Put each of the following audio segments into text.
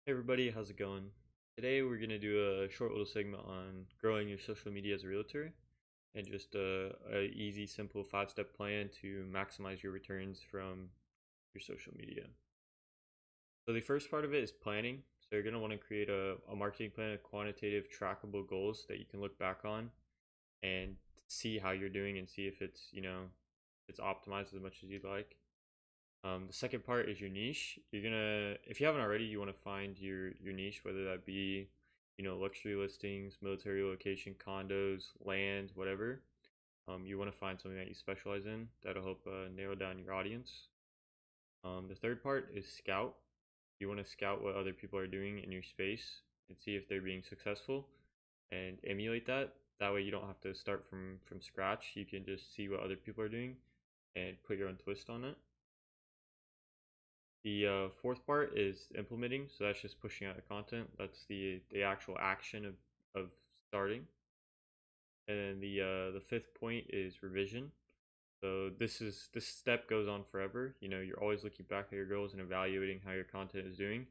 Hey everybody, how's it going? Today we're going to do a short little segment on growing your social media as a realtor and just a easy, simple 5-step plan to maximize your returns from your social media. So the first part of it is planning. So you're going to want to create a marketing plan of quantitative, trackable goals that you can look back on and see how you're doing and see if it's optimized as much as you'd like. The second part is your niche. If you haven't already, you want to find your niche, whether that be, luxury listings, military location, condos, land, whatever. You want to find something that you specialize in. That'll help narrow down your audience. The third part is scout. You want to scout what other people are doing in your space and see if they're being successful and emulate that. That way you don't have to start from scratch. You can just see what other people are doing and put your own twist on it. The fourth part is implementing, so that's just pushing out the content. That's the actual action of starting. And then the fifth point is revision. So this step goes on forever. You're always looking back at your goals and evaluating how your content is doing.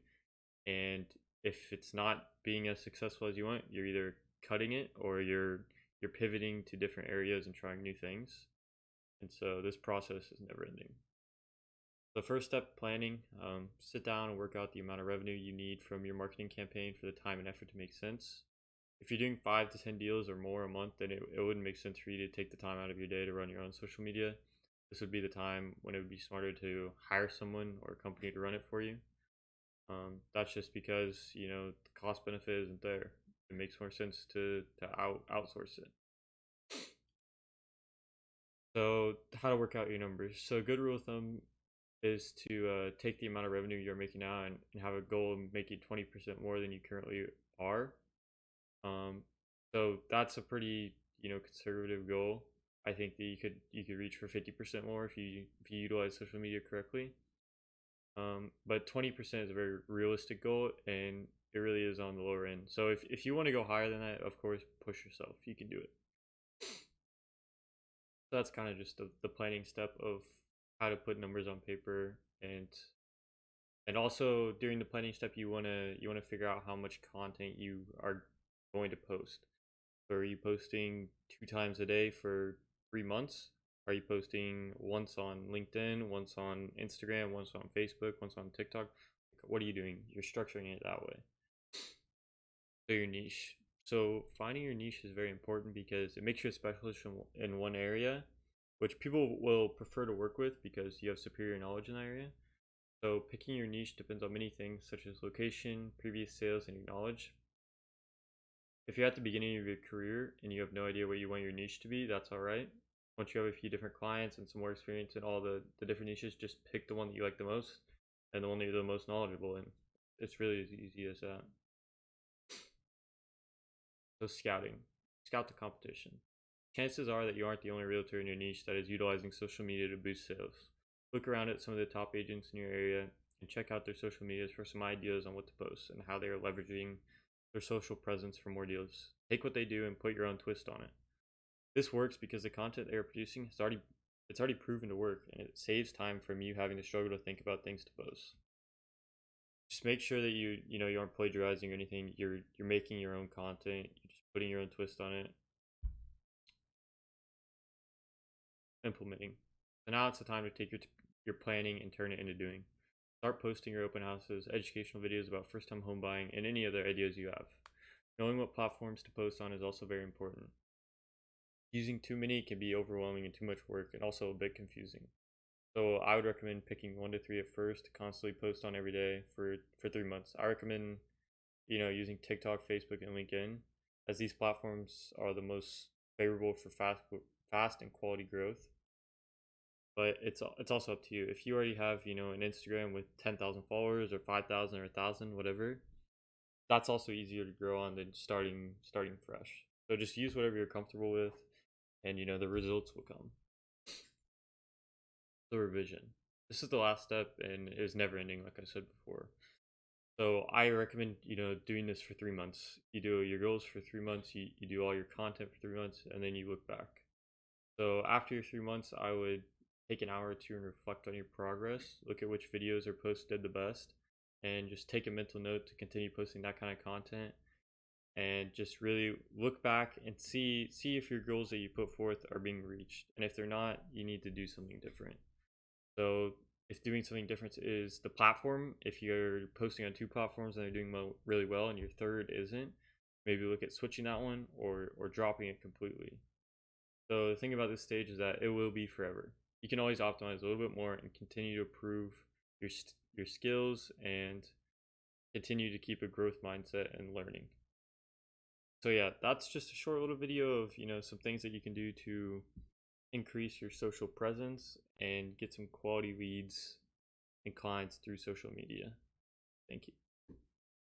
And if it's not being as successful as you want, you're either cutting it or you're pivoting to different areas and trying new things. And so this process is never ending. The first step, planning. Sit down and work out the amount of revenue you need from your marketing campaign for the time and effort to make sense. If you're doing 5 to 10 deals or more a month, then it wouldn't make sense for you to take the time out of your day to run your own social media. This would be the time when it would be smarter to hire someone or a company to run it for you. That's just because the cost benefit isn't there. It makes more sense to outsource it. So how to work out your numbers? So a good rule of thumb is to take the amount of revenue you're making now and have a goal of making 20% more than you currently are. Um, so that's a pretty conservative goal. I think that you could reach for 50% more if you utilize social media correctly. But 20% is a very realistic goal, and it really is on the lower end. So if you want to go higher than that, of course, push yourself. You can do it. So that's kind of just the planning step of how to put numbers on paper, and also during the planning step you want to figure out how much content you are going to post. So are you posting 2 times a day for 3 months? Are you posting once on LinkedIn, once on Instagram, once on Facebook, once on TikTok? What are you doing? You're structuring it that way. So your niche. So finding your niche is very important because it makes you a specialist in one area, which people will prefer to work with because you have superior knowledge in that area. So picking your niche depends on many things such as location, previous sales, and your knowledge. If you're at the beginning of your career and you have no idea what you want your niche to be, that's all right. Once you have a few different clients and some more experience in all the different niches, just pick the one that you like the most and the one that you're the most knowledgeable in. It's really as easy as that. So scouting. Scout the competition. Chances are that you aren't the only realtor in your niche that is utilizing social media to boost sales. Look around at some of the top agents in your area and check out their social medias for some ideas on what to post and how they are leveraging their social presence for more deals. Take what they do and put your own twist on it. This works because the content they are producing it's already proven to work, and it saves time from you having to struggle to think about things to post. Just make sure that you aren't plagiarizing or anything. You're making your own content. You're just putting your own twist on it. Implementing. So now it's the time to take your planning and turn it into doing. Start posting your open houses, educational videos about first-time home buying, and any other ideas you have. Knowing what platforms to post on is also very important. Using too many can be overwhelming and too much work, and also a bit confusing. So I would recommend picking 1 to 3 at first to constantly post on every day for 3 months. I recommend using TikTok, Facebook, and LinkedIn, as these platforms are the most favorable for fast and quality growth. But it's also up to you. If you already have an Instagram with 10,000 followers or 5,000 or 1,000, whatever, that's also easier to grow on than starting fresh. So just use whatever you're comfortable with, and the results will come. The revision. This is the last step, and it is never ending, like I said before. So I recommend doing this for 3 months. You do your goals for 3 months. You do all your content for 3 months, and then you look back. So after your 3 months, I would take an hour or two and reflect on your progress. Look at which videos are posted the best, and just take a mental note to continue posting that kind of content, and just really look back and see if your goals that you put forth are being reached, and if they're not, you need to do something different. So if doing something different is the platform, if you're posting on two platforms and they're doing really well and your third isn't, maybe look at switching that one or dropping it completely. So the thing about this stage is that it will be forever. You can always optimize a little bit more and continue to improve your skills and continue to keep a growth mindset and learning. So yeah, that's just a short little video of, some things that you can do to increase your social presence and get some quality leads and clients through social media. Thank you.